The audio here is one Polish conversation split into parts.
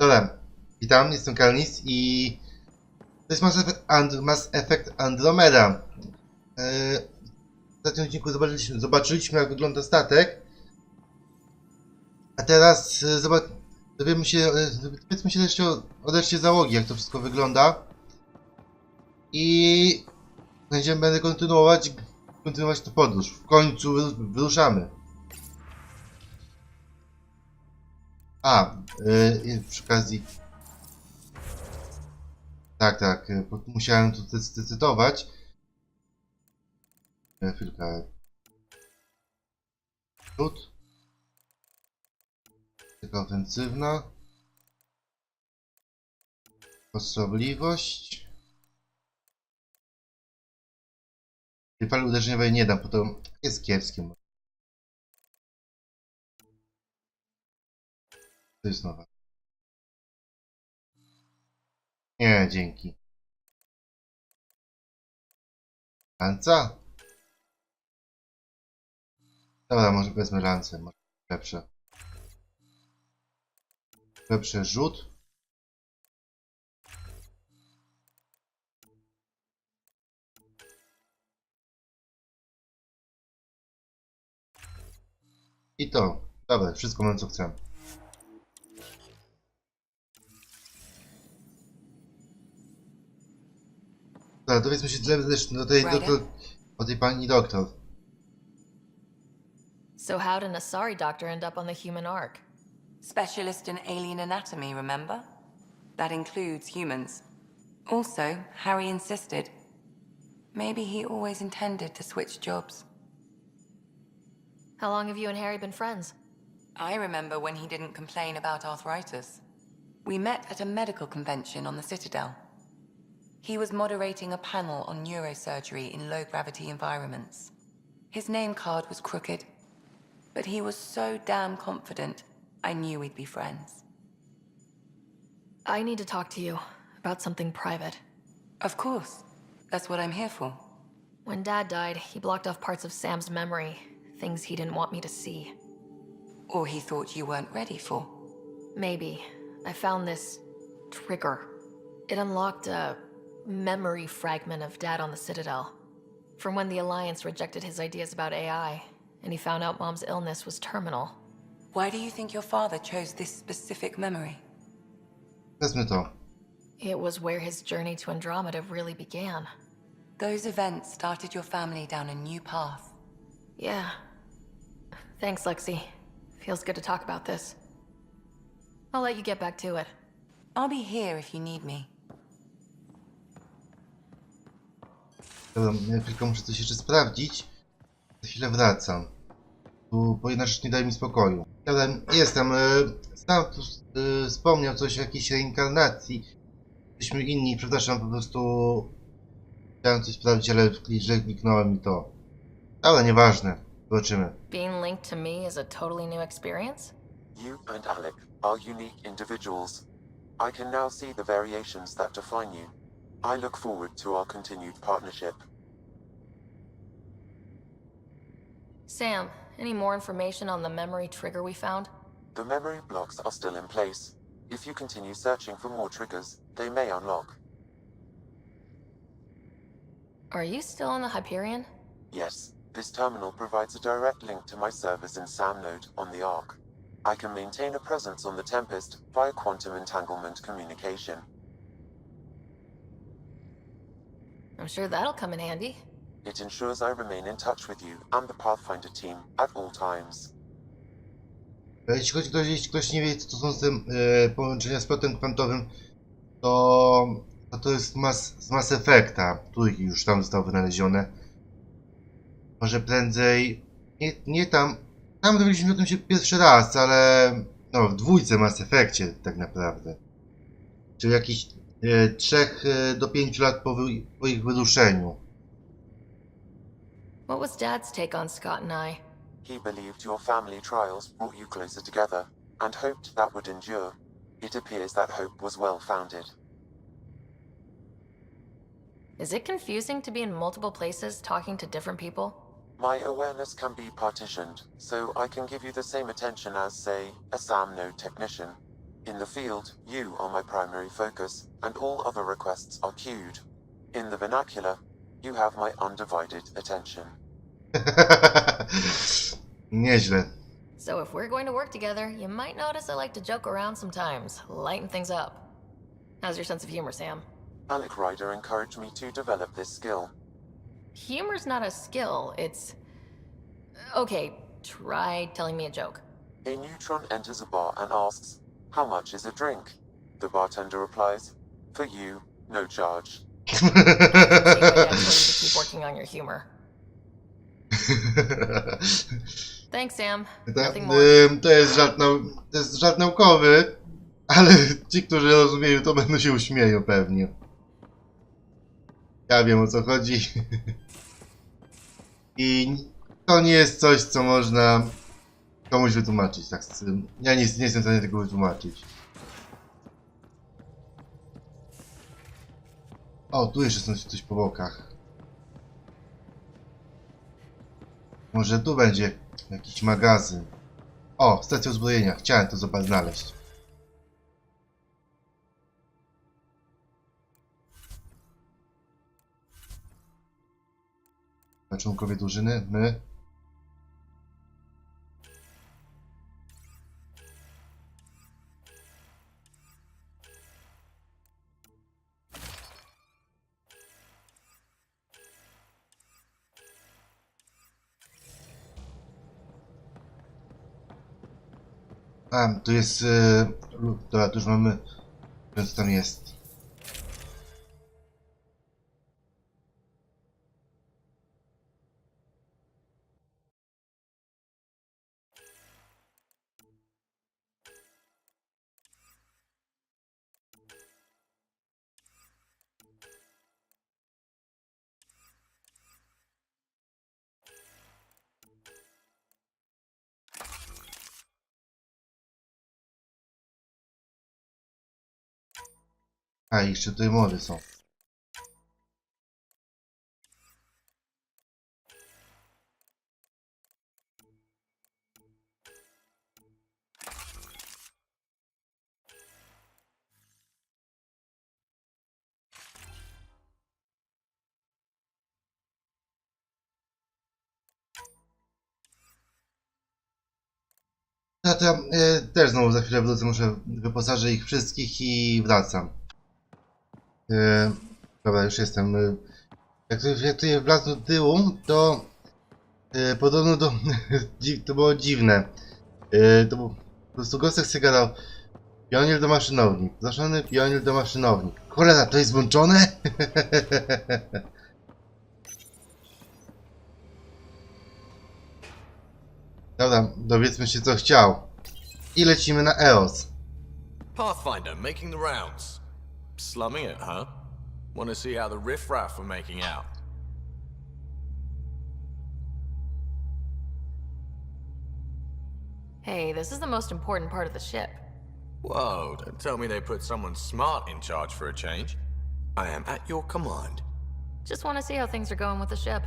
Dobra, witam, jestem Kharnis i to jest Mass Effect Andromeda. W ostatnim odcinku zobaczyliśmy jak wygląda statek, a teraz dowiemy się, dowiedzmy się jeszcze o reszcie załogi, jak to wszystko wygląda i będę kontynuować tę podróż. W końcu wyruszamy. Przy okazji... Tak, musiałem tu zdecydować. Chwilkę. Rzut. Taka ofensywna. Osobliwość. Tej fali uderzeniowej nie dam, bo to jest kiepskie. To jest nowe. Nie, dzięki. Lanca? Dobra, może wezmę lancę, może lepsze. Lepszy rzut. I to. Dobra, wszystko mam co chcę. Dobra, dowiedzmy się o tej pani doktor. So how did Asari doctor end up on the human ark? Specialist in alien anatomy, remember? That includes humans. Also, Harry insisted. Maybe he always intended to switch jobs. How long have you and Harry been friends? I remember when he didn't complain about arthritis. We met at a medical convention on the Citadel. He was moderating a panel on neurosurgery in low-gravity environments. His name card was crooked, but he was so damn confident, I knew we'd be friends. I need to talk to you about something private. Of course. That's what I'm here for. When Dad died, he blocked off parts of Sam's memory, things he didn't want me to see. Or he thought you weren't ready for. Maybe. I found this trigger. It unlocked a memory fragment of Dad on the Citadel. From when the Alliance rejected his ideas about AI, and he found out Mom's illness was terminal. Why do you think your father chose this specific memory? Wezmę to. It was where his journey to Andromeda really began. Those events started your family down a new path. Yeah. Thanks, Lexi. Feels good to talk about this. I'll let you get back to it. I'll be here if you need me. Dobra, tylko muszę coś jeszcze sprawdzić. Za chwilę wracam. Bo jedna rzecz nie daje mi spokoju. Dobra, jestem. Sam tu wspomniał coś o jakiejś reinkarnacji. Jesteśmy inni, przepraszam, po prostu chciałem coś sprawdzić, ale źle kliknąłem i to. Ale nieważne, zobaczymy. Being linked to me is a totally new experience? You and Alec are unique individuals. I can now see the variations that define you. I look forward to our continued partnership. Sam, any more information on the memory trigger we found? The memory blocks are still in place. If you continue searching for more triggers, they may unlock. Are you still on the Hyperion? Yes, this terminal provides a direct link to my service in SAM node on the Ark. I can maintain a presence on the Tempest via quantum entanglement communication. I'm sure that'll come in handy. It ensures I remain in touch with you and the Pathfinder team at all times. Jeśli ktoś nie wie, co to są te połączenia z plotem kwantowym, to jest z Mass Effecta, który już tam został wynalezione. Może prędzej... Nie tam... Tam dowiedzieliśmy o tym się pierwszy raz, ale... No, w dwójce Mass Effectie tak naprawdę. Czyli jakieś 3 do 5 lat po ich wyruszeniu. What was Dad's take on Scott and I? He believed your family trials brought you closer together, and hoped that would endure. It appears that hope was well-founded. Is it confusing to be in multiple places talking to different people? My awareness can be partitioned, so I can give you the same attention as, say, a SAM node technician. In the field, you are my primary focus, and all other requests are queued. In the vernacular, you have my undivided attention. Nieźle. So if we're going to work together, you might notice I like to joke around sometimes, lighten things up. How's your sense of humor, Sam? Alec Ryder encouraged me to develop this skill. Humor's not a skill, it's... Okay, try telling me a joke. A neutron enters a bar and asks, "How much is a drink?" The bartender replies, "For you, no charge." I appreciate my dad told you to keep working on your humor. Thanks, Sam. Nothing more. To jest żart naukowy, ale ci, którzy rozumieją, to będą się uśmieją pewnie. Ja wiem, o co chodzi. I to nie jest coś, co można komuś wytłumaczyć. Tak, ja nie jestem w stanie tego wytłumaczyć. O, tu jeszcze są coś po bokach. Może tu będzie jakiś magazyn. O, stacja uzbrojenia. Chciałem to znaleźć. Członkowie drużyny, my. A, tu jest... Dobra, tu już mamy... Co tam jest? A, jeszcze tutaj mody są. Tata, też znowu za chwilę wrócę, muszę wyposażę ich wszystkich i wracam. Dobra, już jestem. Jak tutaj wlazł do tyłu, to podobno to było dziwne. To był po prostu Gosek sobie gadał: pionier do maszynowni, zaszony pionier do maszynowni. Cholera, to jest włączone? Dobra, dowiedzmy się, co chciał. I lecimy na EOS. Pathfinder making the rounds. Slumming it, huh? Want to see how the riffraff are making out? Hey, this is the most important part of the ship. Whoa, don't tell me they put someone smart in charge for a change. I am at your command. Just want to see how things are going with the ship.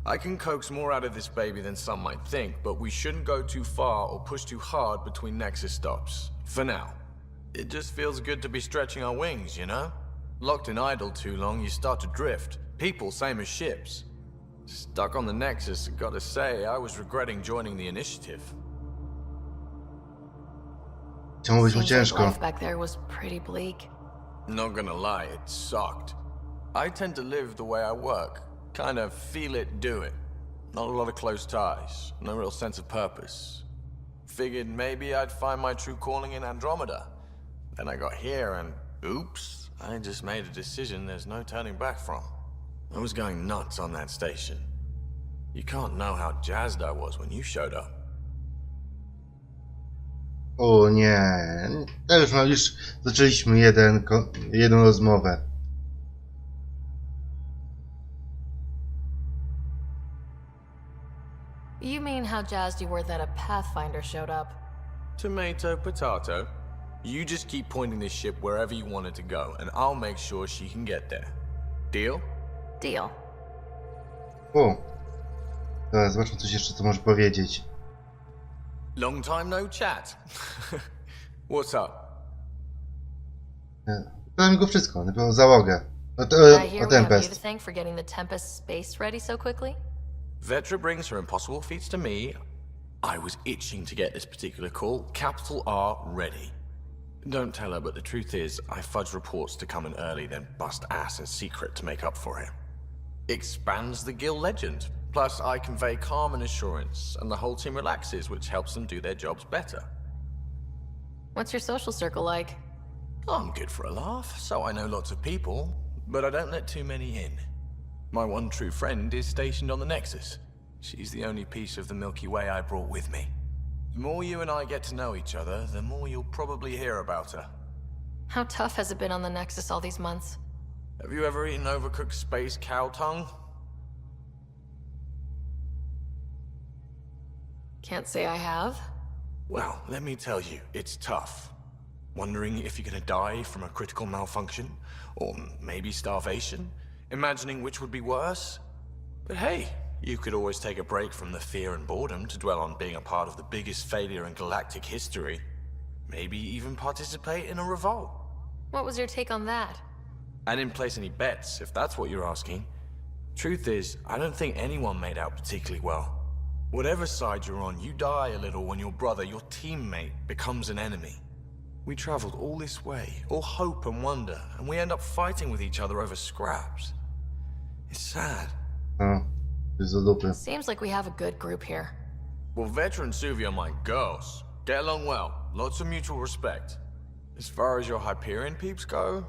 I can coax more out of this baby than some might think, but we shouldn't go too far or push too hard between Nexus stops. For now. It just feels good to be stretching our wings, you know? Locked in idle too long, you start to drift. People, same as ships. Stuck on the Nexus, gotta say, I was regretting joining the initiative. Chciało być mu Seems like ciężko. life back there was pretty bleak. Not gonna lie, it sucked. I tend to live the way I work. Kind of feel it, do it. Not a lot of close ties, no real sense of purpose. Figured maybe I'd find my true calling in Andromeda. Then I got here and, oops, I just made a decision there's no turning back from. I was going nuts on that station. You can't know how jazzed I was when you showed up. O nie, to już zaczęliśmy jedną rozmowę. You mean how jazzed you were that a Pathfinder showed up? Tomato, potato. You just keep pointing this ship wherever you want it to go, and I'll make sure she can get there. Deal? Deal. O, dobra, zobaczmy coś jeszcze, co może powiedzieć. Long time no chat. What's up? Dałem go wszystko, na pewno załogę. I hear we have you to Tempest. thank for getting the Tempest space ready so quickly. Vetra brings her impossible feats to me. I was itching to get this particular call. Capital R ready. Don't tell her, but the truth is, I fudge reports to come in early, then bust ass in secret to make up for it. Expands the guild legend. Plus, I convey calm and assurance, and the whole team relaxes, which helps them do their jobs better. What's your social circle like? I'm good for a laugh, so I know lots of people, but I don't let too many in. My one true friend is stationed on the Nexus. She's the only piece of the Milky Way I brought with me. The more you and I get to know each other, the more you'll probably hear about her. How tough has it been on the Nexus all these months? Have you ever eaten overcooked space cow tongue? Can't say I have. Well, let me tell you, it's tough. Wondering if you're gonna die from a critical malfunction, or maybe starvation, imagining which would be worse. But hey, you could always take a break from the fear and boredom to dwell on being a part of the biggest failure in galactic history. Maybe even participate in a revolt. What was your take on that? I didn't place any bets, if that's what you're asking. Truth is, I don't think anyone made out particularly well. Whatever side you're on, you die a little when your brother, your teammate, becomes an enemy. We traveled all this way, all hope and wonder, and we end up fighting with each other over scraps. It's sad. O, jest do dupy. Seems like we have a good group here. Well, Vetra and Suvi are my girls. Get along well, lots of mutual respect. As far as your Hyperion peeps go,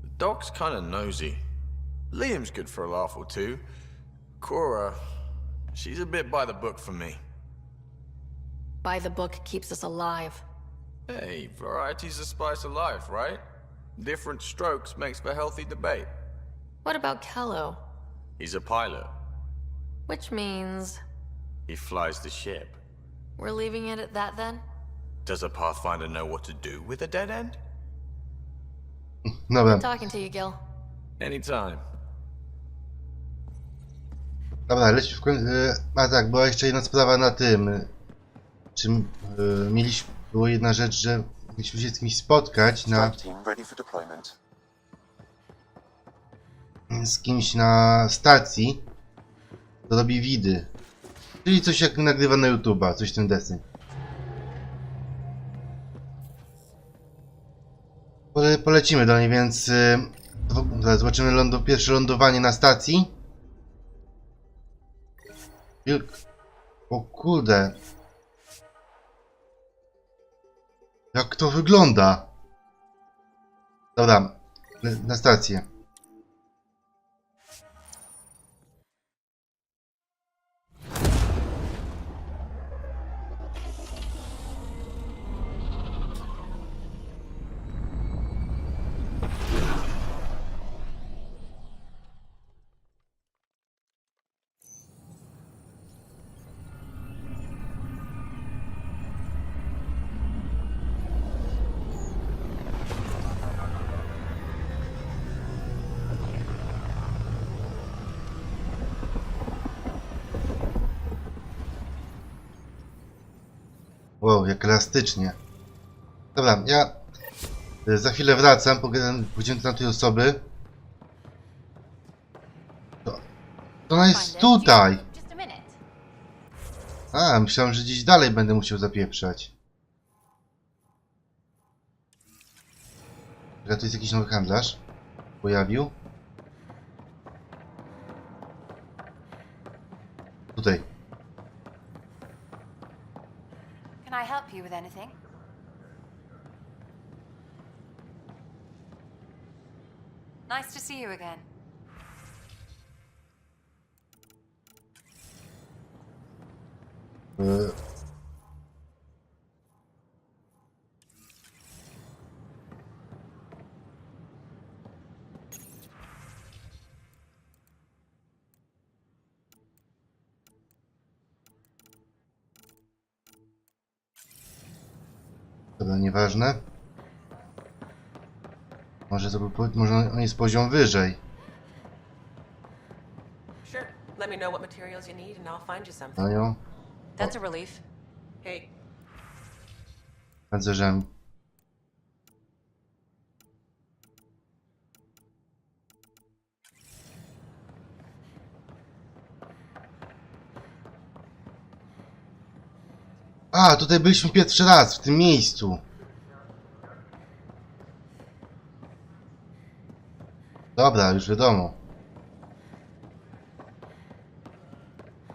the doc's kinda nosy. Liam's good for a laugh or two. Cora, she's a bit by the book for me. By the book keeps us alive. Hey, variety's the spice of life, right? Different strokes makes for healthy debate. What about Kello? He's a pilot. Which means He flies the ship. we're leaving it at that then? Does a Pathfinder know what to do with a dead end? Dobra, Talking to you, Gil. Anytime. dobra, leci w końcu. A tak, była jeszcze jedna sprawa na tym. Czym mieliśmy. Była jedna rzecz, że mieliśmy się z kimś spotkać na. Strike team ready for deployment. Z kimś na stacji. To robi widy. Czyli coś jak nagrywa na YouTube'a, coś w tym deseń. Polecimy do niej, więc zobaczymy pierwsze lądowanie na stacji. O kurde. Jak to wygląda? Dobra, na stację. Wow, jak elastycznie. Dobra, ja za chwilę wracam, pójdziemy do tej osoby. To ona jest tutaj! A, myślałem, że gdzieś dalej będę musiał zapieprzać. Tu jest jakiś nowy handlarz. Pojawił. Tutaj. Can I help you with anything? Nice to see you again. Dobra, nieważne. Może to był, może on jest poziom wyżej. Sure. Let me know what materials you need and I'll find you something. No ją. That's a relief. Hey, Pancerzami. A, tutaj byliśmy pierwszy raz, w tym miejscu. Dobra, już wiadomo.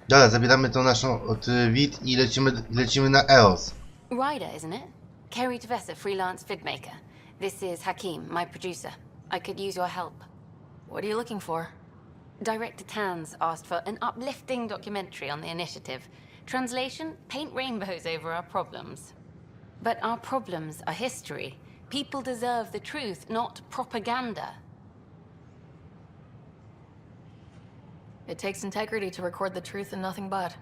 Dobra, zabieramy tą naszą od wid i lecimy na EOS. Ryder, isn't it? Kerry Tavessa, freelance vidmaker. This is Hakim, my producer. I could use your help. What are you looking for? Director Tans asked for an uplifting documentary on the initiative. Translation, paint rainbows over our problems. But our problems are history. People deserve the truth, not propaganda. It takes integrity to record the truth and nothing but.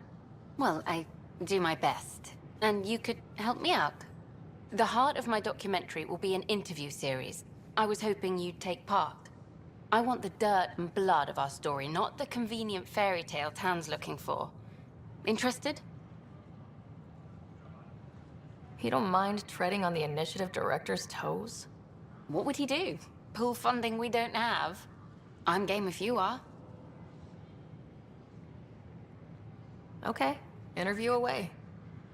Well, I do my best. And you could help me out. The heart of my documentary will be an interview series. I was hoping you'd take part. I want the dirt and blood of our story, not the convenient fairy tale Tan's looking for. Interested? You don't mind treading on the initiative director's toes? What would he do? Pull funding we don't have? I'm game if you are. Okay, interview away.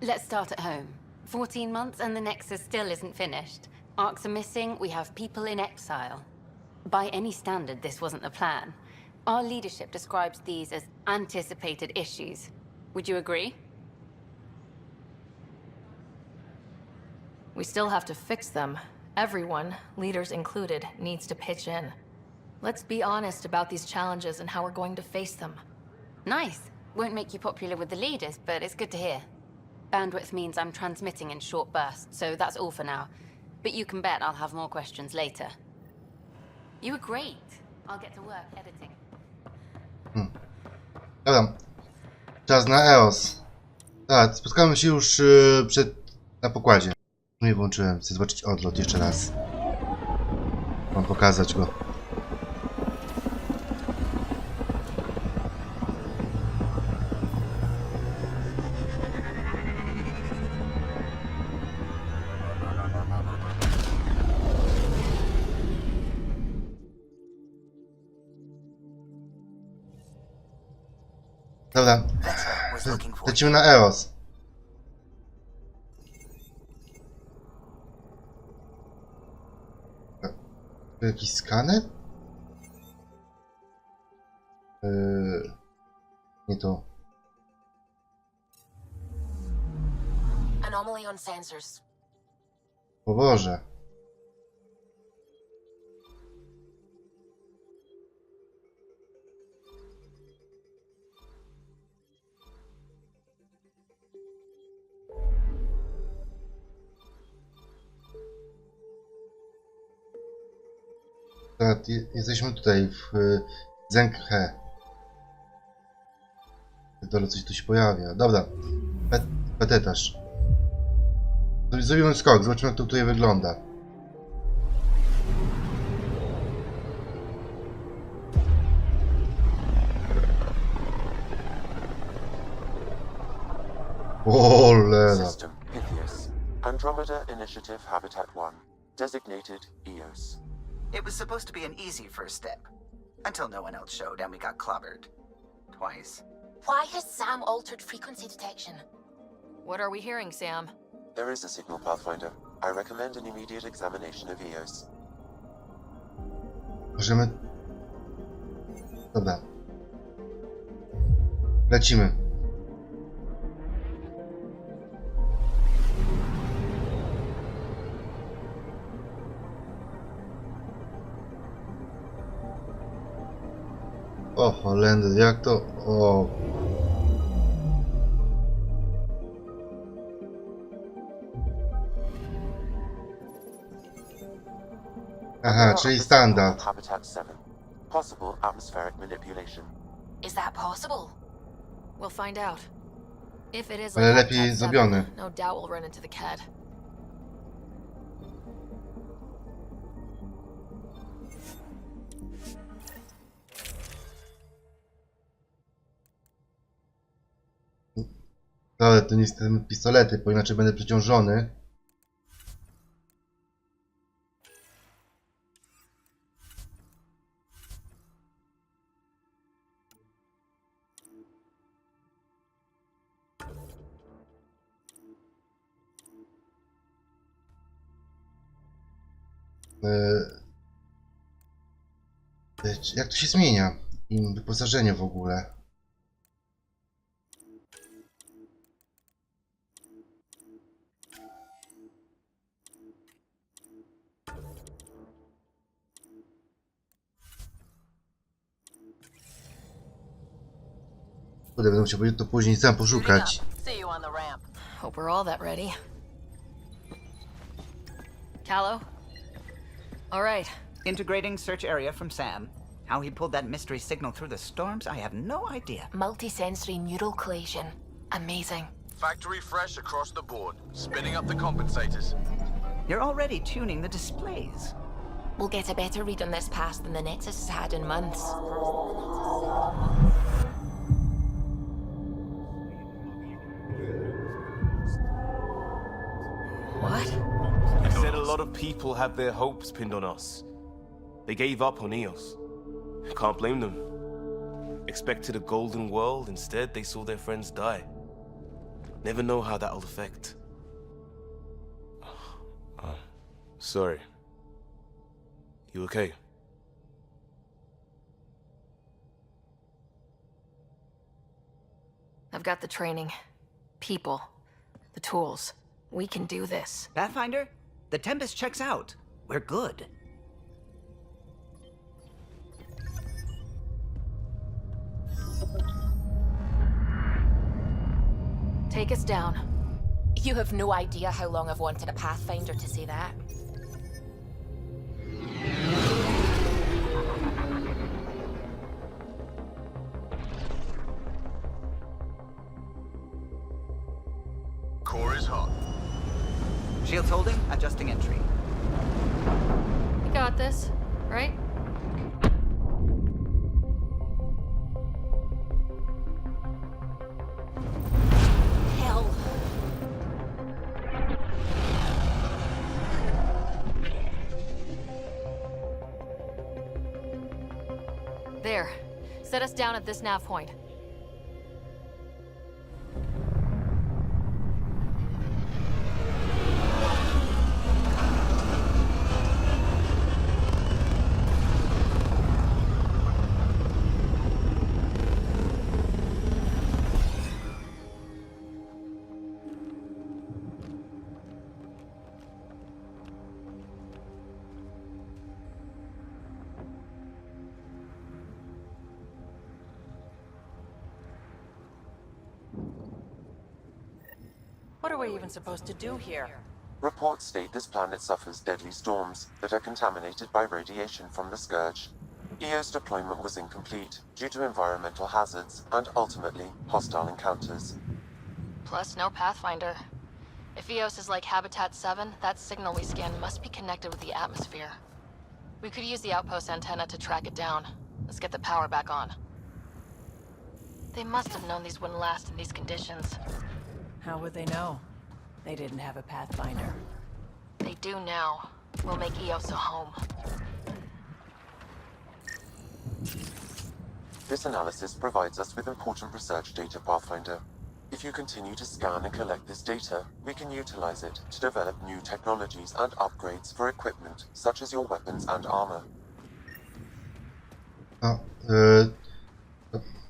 Let's start at home. 14 months and the Nexus still isn't finished. Arcs are missing, we have people in exile. By any standard, this wasn't the plan. Our leadership describes these as anticipated issues. Would you agree? We still have to fix them. Everyone, leaders included, needs to pitch in. Let's be honest about these challenges and how we're going to face them. Nice. Won't make you popular with the leaders, but it's good to hear. Bandwidth means I'm transmitting in short bursts, so that's all for now. But you can bet I'll have more questions later. You were great. I'll get to work editing. Dobra. Czas na EOS. Tak, spotkamy się już na pokładzie. Nie włączyłem. Chcę zobaczyć odlot jeszcze raz. Mam pokazać go. Dobra, lecimy na EOS. Tu jakiś skaner? Nie to. Anomaly on sensors. O Boże. Tak, jesteśmy tutaj w Zenghe. Dole coś tu się pojawia. Dobra. Petetarz. Zrobimy skok, zobaczymy jak to tutaj wygląda. O leda. System Pythias. Andromeda Initiative Habitat 1. Designated EOS. It was supposed to be an easy first step. Until no one else showed and we got clobbered. Twice. Why has Sam altered frequency detection? What are we hearing, Sam? There is a signal pathfinder. I recommend an immediate examination of EOS. Możemy... Dobra. Lecimy. O, Holender, jak to... O. Aha, czyli standard. Habitat 7. Possible atmospheric manipulation. Is that possible? We'll find out. If it is Ale like lepiej Habitat 7, zrobiony. no doubt we'll run into the CAD. Ale to niestety pistolety, bo inaczej będę przeciążony. Jak to się zmienia? Im wyposażenie w ogóle. Kurde, będę musiał to później sam poszukać. See you on the ramp. Hope we're all that ready. Callow? All right. Integrating search area from Sam. How he pulled that mystery signal through the storms, I have no idea. Multisensory neural collation. Amazing. Factory fresh across the board. Spinning up the compensators. You're already tuning the displays. We'll get a better read on this pass than the Nexus has had in months. What? He said a lot of people have their hopes pinned on us. They gave up on Eos. Can't blame them. Expected a golden world, instead they saw their friends die. Never know how that'll affect. Sorry. You okay? I've got the training, people, the tools. We can do this. Pathfinder, the Tempest checks out. We're good. Take us down. You have no idea how long I've wanted a Pathfinder to say that. Core is hot. Shields holding, adjusting entry. You got this, right? Hell. There. Set us down at this nav point. What are we even supposed to do here? Reports state this planet suffers deadly storms that are contaminated by radiation from the Scourge. EO's deployment was incomplete due to environmental hazards and ultimately hostile encounters. Plus, no Pathfinder. If Eos is like Habitat 7, that signal we scanned must be connected with the atmosphere. We could use the outpost antenna to track it down. Let's get the power back on. They must have known these wouldn't last in these conditions. How would they know? They didn't have a Pathfinder. They do now. We'll make Eos a home. This analysis provides us with important research data, Pathfinder. If you continue to scan and collect this data, we can utilize it to develop new technologies and upgrades for equipment, such as your weapons and armor.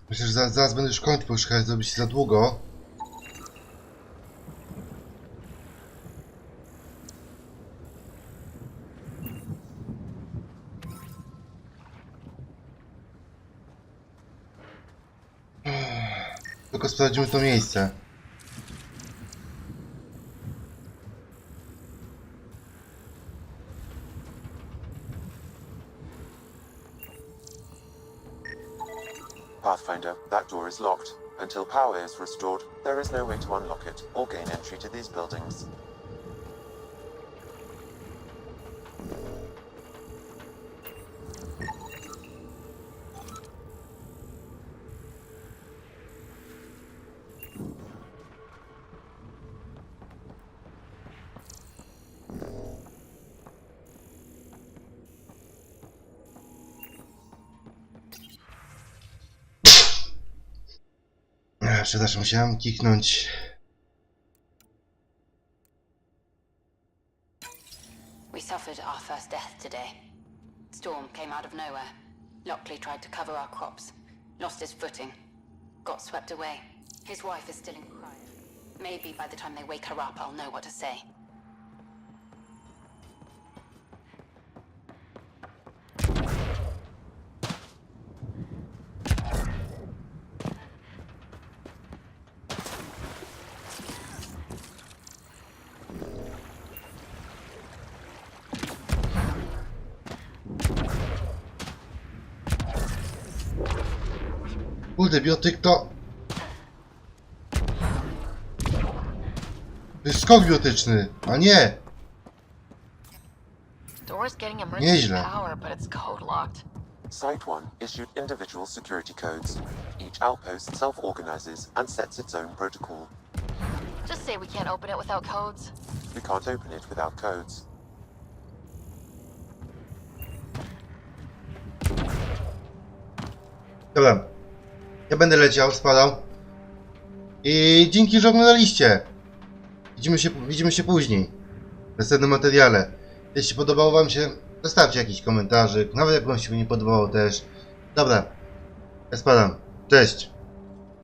Myślę, że zaraz będę już kończył, bo już chyba zrobi się za długo. Tylko sprawdzimy to miejsce. Pathfinder, that door is locked. Until power is restored, there is no way to unlock it or gain entry to these buildings. Przepraszam, musiałem kichnąć. We suffered suffered our first death today. Storm came out of nowhere. Lockley tried to cover our crops. Lost his footing. Got swept away. His wife is still in cryo. Maybe by the time they wake her up, I'll know what to say. Kurde, biotyk to... To jest skok biotyczny, a nie! Door's getting emergency Nieźle. power, but it's code locked. Site 1 issued individual security codes. Each outpost self-organizes and sets its own protocol. Just say we can't open it without codes. We can't open it without codes. Dobra. Ja będę leciał, spadał. I dzięki, że oglądaliście. Widzimy się później. W następnym materiale. Jeśli podobało wam się, zostawcie jakiś komentarzyk. Nawet jak wam się nie podobało też. Dobra. Ja spadam. Cześć.